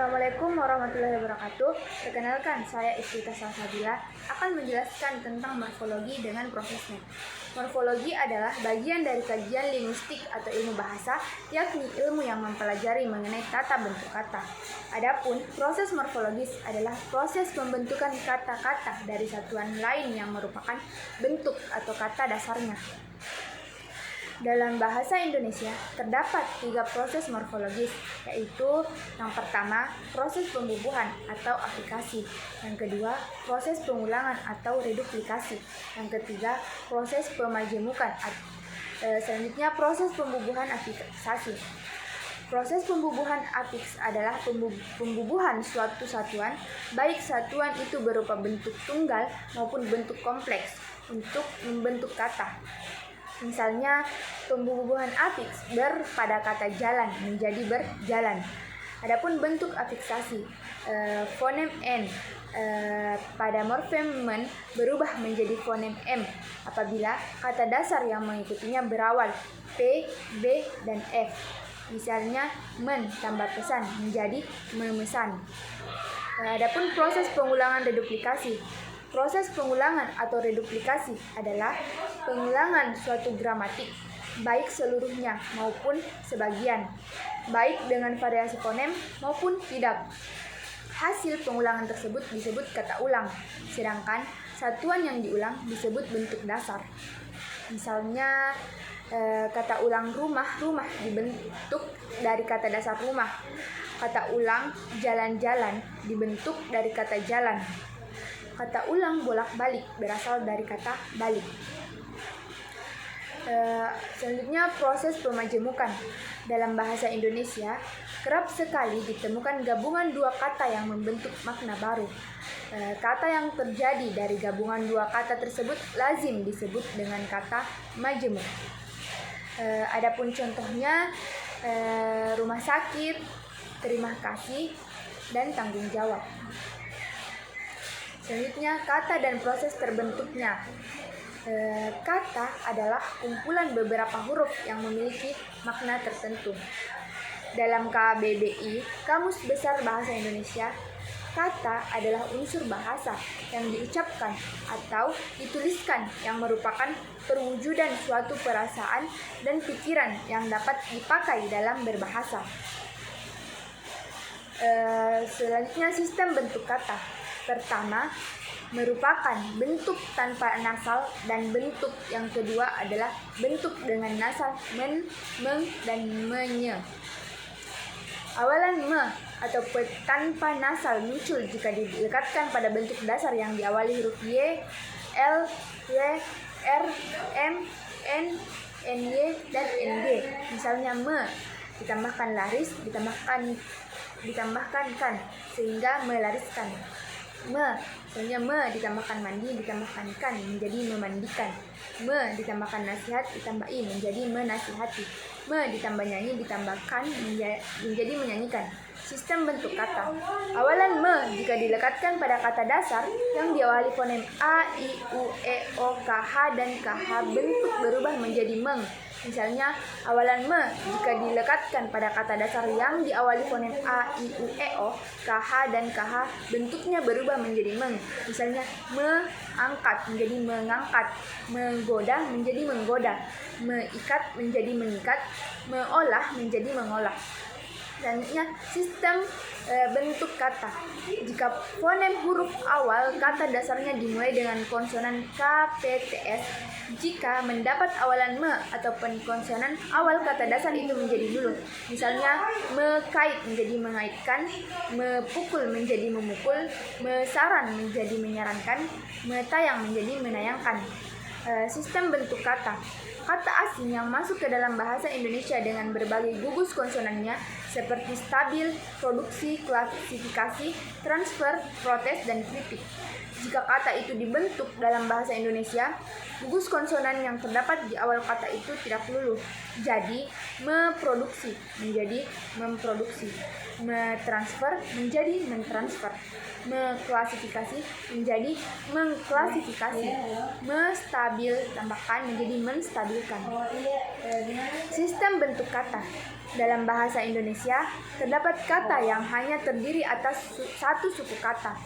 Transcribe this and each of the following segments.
Assalamualaikum warahmatullahi wabarakatuh. Perkenalkan, saya Iftitah Salsabila akan menjelaskan tentang morfologi dengan prosesnya. Morfologi adalah bagian dari kajian linguistik atau ilmu bahasa, yakni ilmu yang mempelajari mengenai tata bentuk kata. Adapun proses morfologis adalah proses pembentukan kata-kata dari satuan lain yang merupakan bentuk atau kata dasarnya. Dalam bahasa Indonesia, terdapat 3 proses morfologis, yaitu yang pertama, proses pembubuhan atau aplikasi, yang kedua, proses pengulangan atau reduplikasi, yang ketiga, proses pemajemukan, selanjutnya proses pembubuhan aplikasi. Proses pembubuhan afiks adalah pembubuhan suatu satuan, baik satuan itu berupa bentuk tunggal maupun bentuk kompleks, untuk membentuk kata. Misalnya, pembubuhan afiks pada kata jalan menjadi berjalan. Adapun bentuk afiksasi, fonem N pada morfem men berubah menjadi fonem M apabila kata dasar yang mengikutinya berawal P, B, dan F. Misalnya, men tambah pesan menjadi memesan. Adapun proses pengulangan reduplikasi. Proses pengulangan atau reduplikasi adalah pengulangan suatu gramatik, baik seluruhnya maupun sebagian, baik dengan variasi fonem maupun tidak. Hasil pengulangan tersebut disebut kata ulang, sedangkan satuan yang diulang disebut bentuk dasar. Misalnya, kata ulang rumah dibentuk dari kata dasar rumah. Kata ulang jalan-jalan dibentuk dari kata jalan. Kata ulang bolak-balik berasal dari kata balik. Selanjutnya, proses pemajemukan. Dalam bahasa Indonesia, kerap sekali ditemukan gabungan dua kata yang membentuk makna baru. Kata yang terjadi dari gabungan dua kata tersebut lazim disebut dengan kata majemuk. Adapun contohnya, rumah sakit, terima kasih, dan tanggung jawab. Selanjutnya, kata dan proses terbentuknya. Kata adalah kumpulan beberapa huruf yang memiliki makna tertentu. Dalam KBBI, Kamus Besar Bahasa Indonesia, kata adalah unsur bahasa yang diucapkan atau dituliskan yang merupakan perwujudan suatu perasaan dan pikiran yang dapat dipakai dalam berbahasa. Selanjutnya, sistem bentuk kata. Pertama, merupakan bentuk tanpa nasal, dan bentuk yang kedua adalah bentuk dengan nasal men, meng, dan menye. Awalan me atau tanpa nasal muncul jika dilekatkan pada bentuk dasar yang diawali huruf Y, L, Y, R, M, N, NY, dan NG. Misalnya, me ditambahkan laris, ditambahkan kan, sehingga melariskan. Misalnya, me ditambahkan mandi, ditambahkan kan, menjadi memandikan. Me ditambahkan nasihat, ditambah i, menjadi menasihati. Me ditambah nyanyi, ditambahkan menjadi menyanyikan. Sistem bentuk kata. Awalan me jika dilekatkan pada kata dasar yang diawali fonem a, i, u, e, o, k, h, dan kh, bentuk berubah menjadi meng. Misalnya, awalan me jika dilekatkan pada kata dasar yang diawali fonem a, i, u, e, o, k, h, dan kh, bentuknya berubah menjadi meng. Misalnya, mengangkat menjadi mengangkat, menggoda menjadi menggoda, mengikat menjadi mengikat, mengolah menjadi mengolah. Selanjutnya, sistem bentuk kata. Jika fonem huruf awal kata dasarnya dimulai dengan konsonan K, P, T, S, jika mendapat awalan me ataupun konsonan awal kata dasar itu menjadi dulu. Misalnya, mekait menjadi mengaitkan, mepukul menjadi memukul, mesaran menjadi menyarankan, metayang menjadi menayangkan. Sistem bentuk kata. Kata asing yang masuk ke dalam bahasa Indonesia dengan berbagai gugus konsonannya seperti stabil, produksi, klasifikasi, transfer, protes, dan kritik. Jika kata itu dibentuk dalam bahasa Indonesia, gugus konsonan yang terdapat di awal kata itu tidak luluh. Jadi, memproduksi menjadi memproduksi, mentransfer menjadi mentransfer, mengklasifikasi menjadi mengklasifikasi, menstabil tambahkan menjadi menstabilkan. Sistem bentuk kata. Dalam bahasa Indonesia, terdapat kata yang hanya terdiri atas satu suku kata.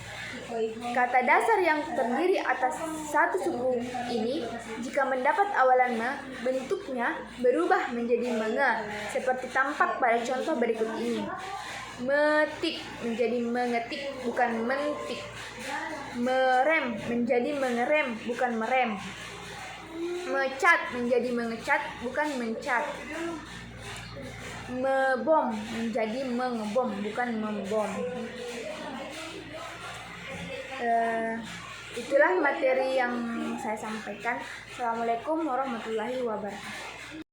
Kata dasar yang terdiri atas satu suku ini, jika mendapat awalan me, bentuknya berubah menjadi menge, seperti tampak pada contoh berikut ini. Metik menjadi mengetik, bukan mentik. Merem menjadi mengerem, bukan merem. Mecat menjadi mengecat, bukan mencat. Membom menjadi mengebom, bukan membom. Itulah materi yang saya sampaikan. Assalamualaikum warahmatullahi wabarakatuh.